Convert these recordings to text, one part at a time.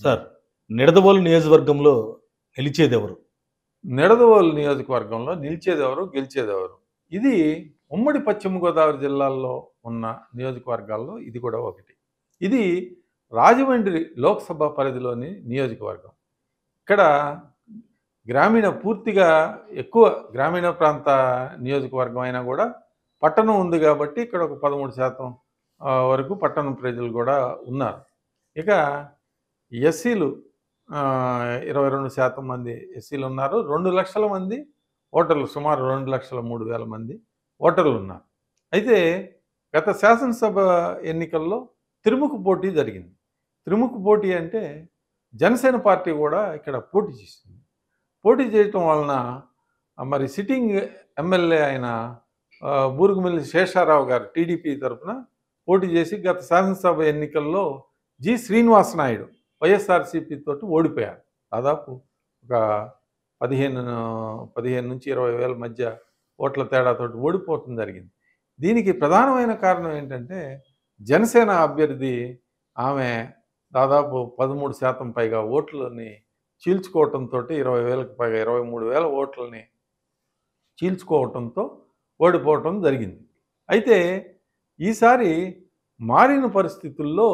Sir Nidadavolu నియోజకవర్గంలో నిలిచేదెవరు? నిడదవోలు నియోజకవర్గంలో నిలిచేదెవరు, గెలిచేదెవరు? ఇది ఉమ్మడి పశ్చిమ గోదావరి జిల్లాల్లో ఉన్న నియోజకవర్గాల్లో ఇది కూడా ఒకటి. ఇది రాజమండ్రి లోక్సభ పరిధిలోని నియోజకవర్గం. ఇక్కడ పూర్తిగా ఎక్కువ గ్రామీణ ప్రాంత నియోజకవర్గం అయినా కూడా పట్టణం ఉంది కాబట్టి ఇక్కడ ఒక 13% వరకు పట్టణ ప్రజలు కూడా ఉన్నారు. ఇక ఎస్సీలు 22% మంది ఎస్సీలు ఉన్నారు. 2 లక్షల మంది ఓటర్లు, సుమారు 2,03,000 మంది ఓటర్లు ఉన్నారు. అయితే గత శాసనసభ ఎన్నికల్లో త్రిముఖ పోటీ జరిగింది. త్రిముఖ పోటీ అంటే జనసేన పార్టీ కూడా ఇక్కడ పోటీ చేసింది. పోటీ చేయటం వలన మరి సిట్టింగ్ ఎమ్మెల్యే అయిన బూరుగుమిల్లి శేషారావు గారు టీడీపీ తరఫున పోటీ చేసి గత శాసనసభ ఎన్నికల్లో జి శ్రీనివాస నాయుడు వైఎస్ఆర్సీపీ తోటి ఓడిపోయారు. దాదాపు ఒక 15 నుంచి 20,000 మధ్య ఓట్ల తేడాతోటి ఓడిపోవటం జరిగింది. దీనికి ప్రధానమైన కారణం ఏంటంటే జనసేన అభ్యర్థి ఆమె దాదాపు 13% పైగా ఓట్లని చీల్చుకోవటంతో 20,000కి పైగా 23,000 ఓట్లని చీల్చుకోవటంతో ఓడిపోవటం జరిగింది. అయితే ఈసారి మారిన పరిస్థితుల్లో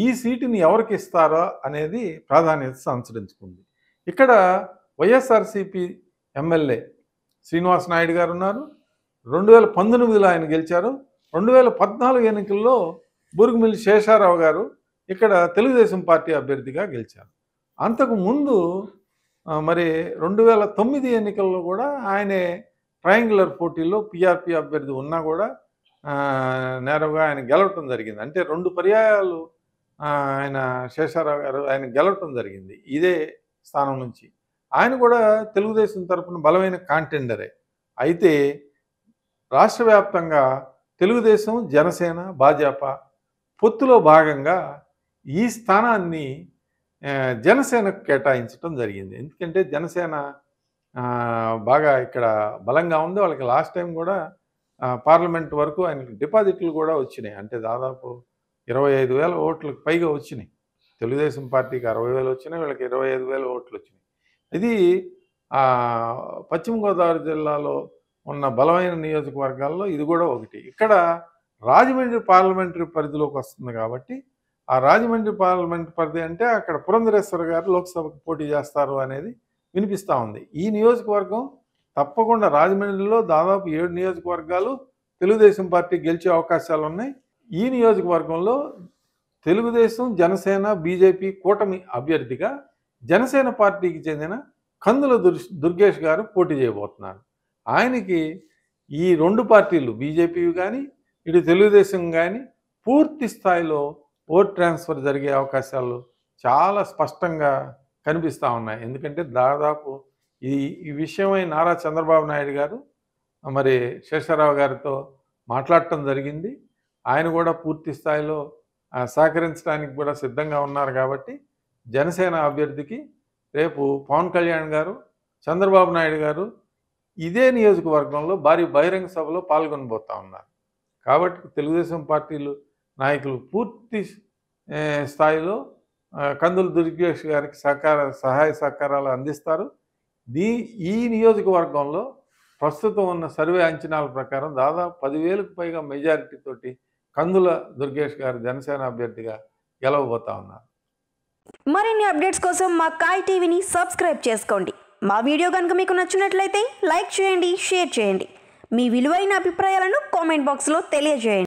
ఈ సీటుని ఎవరికి ఇస్తారో అనేది ప్రాధాన్యత సంతరించుకుంది. ఇక్కడ వైఎస్ఆర్సీపీ ఎమ్మెల్యే శ్రీనివాస నాయుడు గారు ఉన్నారు. 2019లో ఆయన గెలిచారు. 2014 ఎన్నికల్లో బూరుగుమిల్లి శేషారావు గారు ఇక్కడ తెలుగుదేశం పార్టీ అభ్యర్థిగా గెలిచారు. అంతకు ముందు మరి 2009 ఎన్నికల్లో కూడా ఆయనే ట్రయాంగులర్ పోటీలో పీఆర్పీ అభ్యర్థి ఉన్నా కూడా నేరుగా ఆయన గెలవటం జరిగింది. అంటే 2 పర్యాయాలు ఆయన శేషారావు గారు ఆయన గెలవటం జరిగింది ఇదే స్థానం నుంచి. ఆయన కూడా తెలుగుదేశం తరఫున బలమైన కాంటెండరే. అయితే రాష్ట్ర వ్యాప్తంగా తెలుగుదేశం, జనసేన, భాజపా పొత్తులో భాగంగా ఈ స్థానాన్ని జనసేనకు కేటాయించడం జరిగింది. ఎందుకంటే జనసేన బాగా ఇక్కడ బలంగా ఉంది. వాళ్ళకి లాస్ట్ టైం కూడా పార్లమెంట్ వరకు ఆయనకి డిపాజిట్లు కూడా వచ్చినాయి. అంటే దాదాపు 25,000 ఓట్లకు పైగా వచ్చినాయి. తెలుగుదేశం పార్టీకి 60,000 వచ్చినాయి, వీళ్ళకి 25,000 ఓట్లు వచ్చినాయి. ఇది పశ్చిమ గోదావరి జిల్లాలో ఉన్న బలమైన నియోజకవర్గాల్లో ఇది కూడా ఒకటి. ఇక్కడ రాజమండ్రి పార్లమెంటరీ పరిధిలోకి వస్తుంది కాబట్టి ఆ రాజమండ్రి పార్లమెంట్ పరిధి అంటే అక్కడ పురంధరేశ్వర గారు లోక్సభకు పోటీ చేస్తారు అనేది వినిపిస్తూ ఉంది. ఈ నియోజకవర్గం తప్పకుండా రాజమండ్రిలో దాదాపు 7 నియోజకవర్గాలు తెలుగుదేశం పార్టీ గెలిచే అవకాశాలు ఉన్నాయి. ఈ నియోజకవర్గంలో తెలుగుదేశం, జనసేన, బీజేపీ కూటమి అభ్యర్థిగా జనసేన పార్టీకి చెందిన కందుల దుర్గేష్ గారు పోటీ చేయబోతున్నారు. ఆయనకి ఈ 2 పార్టీలు బీజేపీ కానీ ఇటు తెలుగుదేశం కానీ పూర్తి స్థాయిలో ఓట్ ట్రాన్స్ఫర్ జరిగే అవకాశాలు చాలా స్పష్టంగా కనిపిస్తూ ఉన్నాయి. ఎందుకంటే దాదాపు ఈ విషయమై నారా చంద్రబాబు నాయుడు గారు మరి శేషారావు గారితో మాట్లాడటం జరిగింది. ఆయన కూడా పూర్తి స్థాయిలో సహకరించడానికి కూడా సిద్ధంగా ఉన్నారు. కాబట్టి జనసేన అభ్యర్థికి రేపు పవన్ కళ్యాణ్ గారు, చంద్రబాబు నాయుడు గారు ఇదే నియోజకవర్గంలో భారీ బహిరంగ సభలో పాల్గొనబోతూ ఉన్నారు. కాబట్టి తెలుగుదేశం పార్టీలు నాయకులు పూర్తి స్థాయిలో కందుల దుర్గేష్ గారికి సహాయ సహకారాలు అందిస్తారు. ఈ నియోజకవర్గంలో ప్రస్తుతం ఉన్న సర్వే అంచనాల ప్రకారం దాదాపు 10,000కు పైగా మెజారిటీ తోటి కందుల దుర్గేష్ గారు జనసేన అభ్యర్థిగా గెలవబోతా ఉన్నారు. మరిన్ని అప్డేట్స్ కోసం మా కాయ్ టీవీని సబ్స్క్రైబ్ చేసుకోండి. మా వీడియో కనుక మీకు నచ్చినట్లయితే లైక్ చేయండి, షేర్ చేయండి. మీ విలువైన అభిప్రాయాలను కామెంట్ బాక్స్లో తెలియజేయండి.